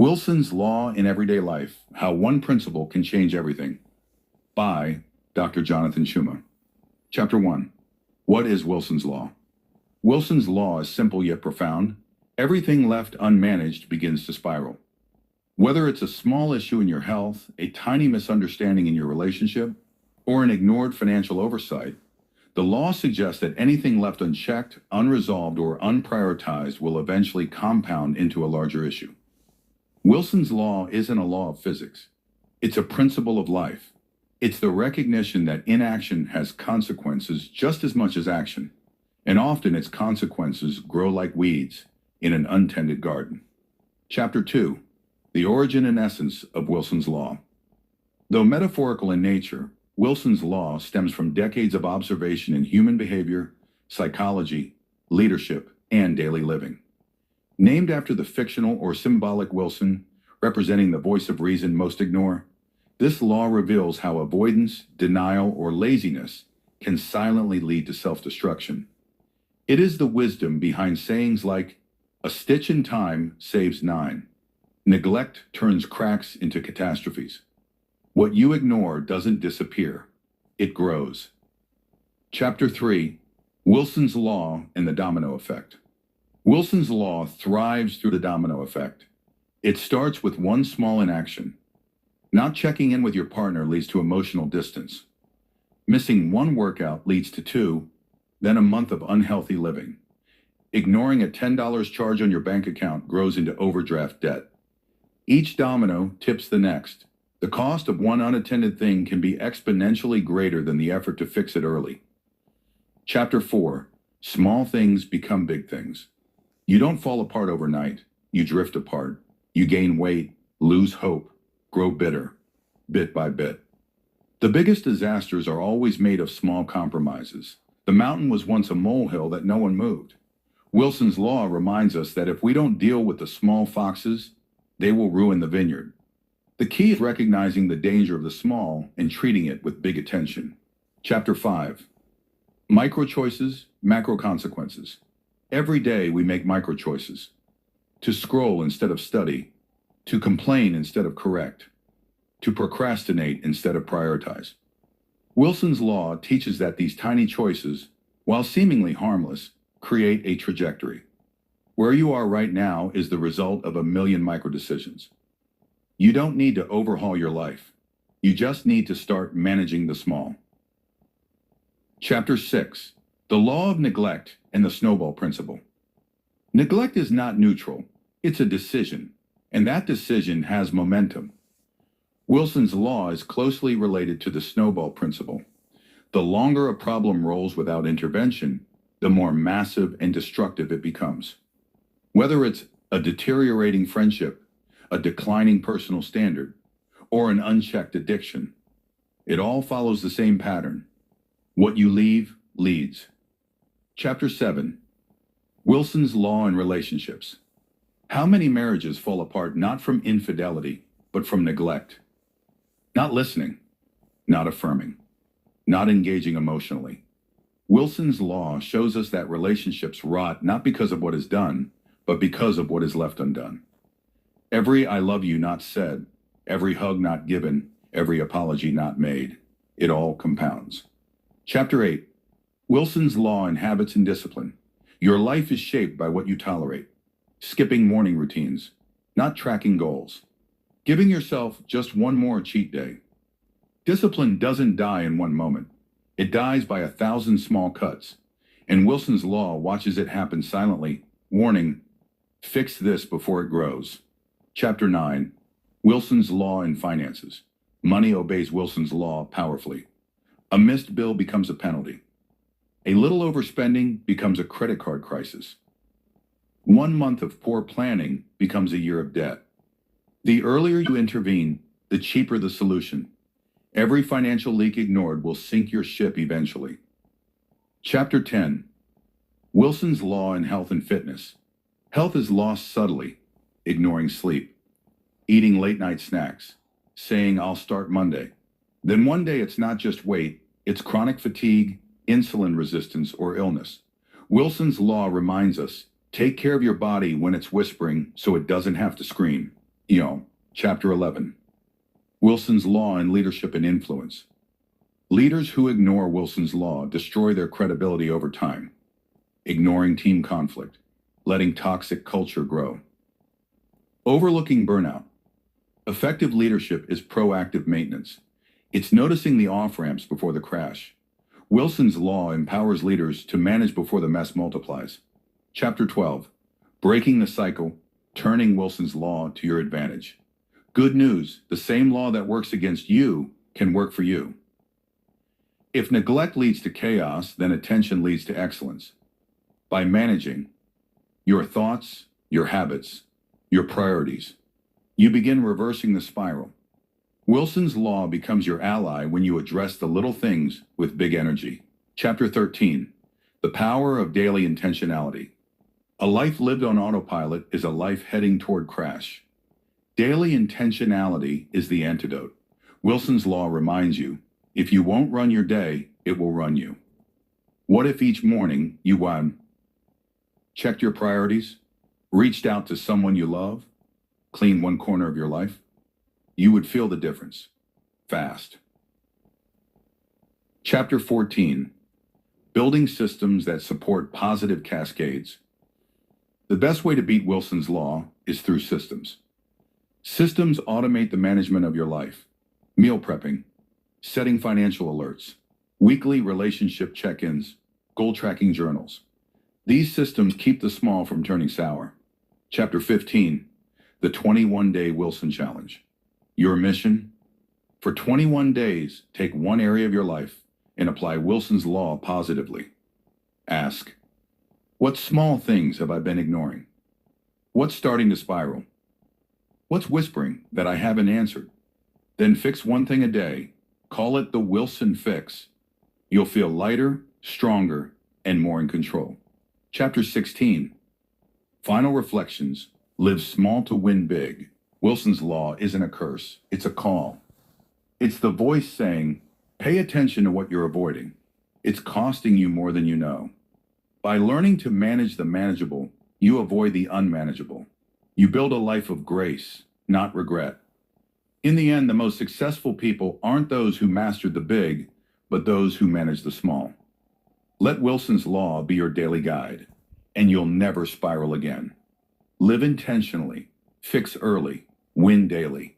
Wilson's Law in Everyday Life, How One Principle Can Change Everything, by Dr. Jonathan Schuma. Chapter 1. What is Wilson's Law? Wilson's Law is simple yet profound. Everything left unmanaged begins to spiral. Whether it's a small issue in your health, a tiny misunderstanding in your relationship, or an ignored financial oversight, the law suggests that anything left unchecked, unresolved, or unprioritized will eventually compound into a larger issue. Wilson's Law isn't a law of physics. It's a principle of life. It's the recognition that inaction has consequences just as much as action, and often its consequences grow like weeds in an untended garden. Chapter 2. The Origin and Essence of Wilson's Law. Though metaphorical in nature, Wilson's Law stems from decades of observation in human behavior, psychology, leadership, and daily living. Named after the fictional or symbolic Wilson, representing the voice of reason most ignore, this law reveals how avoidance, denial, or laziness can silently lead to self-destruction. It is the wisdom behind sayings like, "A stitch in time saves 9. Neglect turns cracks into catastrophes. What you ignore doesn't disappear, it grows." Chapter 3. Wilson's Law and the Domino Effect. Wilson's Law thrives through the domino effect. It starts with one small inaction. Not checking in with your partner leads to emotional distance. Missing one workout leads to 2, then a month of unhealthy living. Ignoring a $10 charge on your bank account grows into overdraft debt. Each domino tips the next. The cost of one unattended thing can be exponentially greater than the effort to fix it early. Chapter 4. Small things become big things. You don't fall apart overnight. You drift apart. You gain weight, lose hope, grow bitter, bit by bit. The biggest disasters are always made of small compromises. The mountain was once a molehill that no one moved. Wilson's Law reminds us that if we don't deal with the small foxes, they will ruin the vineyard. The key is recognizing the danger of the small and treating it with big attention. Chapter 5. Micro choices, macro consequences. Every day we make micro choices. To scroll instead of study, to complain instead of correct, to procrastinate instead of prioritize. Wilson's Law teaches that these tiny choices, while seemingly harmless, create a trajectory. Where you are right now is the result of a million micro decisions. You don't need to overhaul your life. You just need to start managing the small. Chapter 6. The Law of Neglect and the Snowball Principle. Neglect is not neutral. It's a decision, and that decision has momentum. Wilson's Law is closely related to the snowball principle. The longer a problem rolls without intervention, the more massive and destructive it becomes. Whether it's a deteriorating friendship, a declining personal standard, or an unchecked addiction, it all follows the same pattern. What you leave leads. Chapter 7. Wilson's Law in Relationships. How many marriages fall apart not from infidelity, but from neglect? Not listening, not affirming, not engaging emotionally. Wilson's Law shows us that relationships rot not because of what is done, but because of what is left undone. Every "I love you" not said, every hug not given, every apology not made, it all compounds. Chapter 8. Wilson's Law in Habits and Discipline. Your life is shaped by what you tolerate. Skipping morning routines, not tracking goals. Giving yourself just one more cheat day. Discipline doesn't die in one moment. It dies by 1,000 small cuts. And Wilson's Law watches it happen silently, warning, fix this before it grows. Chapter 9. Wilson's Law in Finances. Money obeys Wilson's Law powerfully. A missed bill becomes a penalty. A little overspending becomes a credit card crisis. 1 month of poor planning becomes a year of debt. The earlier you intervene, the cheaper the solution. Every financial leak ignored will sink your ship eventually. Chapter 10. Wilson's Law in Health and Fitness. Health is lost subtly, ignoring sleep, eating late-night snacks, saying "I'll start Monday." Then one day it's not just weight, it's chronic fatigue, insulin resistance, or illness. Wilson's Law reminds us, take care of your body when it's whispering so it doesn't have to scream. Chapter 11. Wilson's Law in Leadership and Influence. Leaders who ignore Wilson's Law destroy their credibility over time, ignoring team conflict, letting toxic culture grow. Overlooking burnout. Effective leadership is proactive maintenance. It's noticing the off-ramps before the crash. Wilson's Law empowers leaders to manage before the mess multiplies. Chapter 12. Breaking the Cycle, Turning Wilson's Law to Your Advantage. Good news, the same law that works against you can work for you. If neglect leads to chaos, then attention leads to excellence. By managing your thoughts, your habits, your priorities, you begin reversing the spiral. Wilson's Law becomes your ally when you address the little things with big energy. Chapter 13. The Power of Daily Intentionality. A life lived on autopilot is a life heading toward crash. Daily intentionality is the antidote. Wilson's Law reminds you, if you won't run your day, it will run you. What if each morning you checked your priorities, reached out to someone you love, cleaned one corner of your life? You would feel the difference. Fast. Chapter 14. Building systems that support positive cascades. The best way to beat Wilson's Law is through systems. Systems automate the management of your life. Meal prepping, setting financial alerts, weekly relationship check-ins, goal tracking journals. These systems keep the small from turning sour. Chapter 15. The 21-Day Wilson Challenge. Your mission? For 21 days, take one area of your life and apply Wilson's Law positively. Ask, what small things have I been ignoring? What's starting to spiral? What's whispering that I haven't answered? Then fix one thing a day. Call it the Wilson Fix. You'll feel lighter, stronger, and more in control. Chapter 16. Final Reflections. Live small to win big. Wilson's Law isn't a curse, it's a call. It's the voice saying, pay attention to what you're avoiding. It's costing you more than you know. By learning to manage the manageable, you avoid the unmanageable. You build a life of grace, not regret. In the end, the most successful people aren't those who mastered the big, but those who manage the small. Let Wilson's Law be your daily guide, and you'll never spiral again. Live intentionally, fix early, win daily.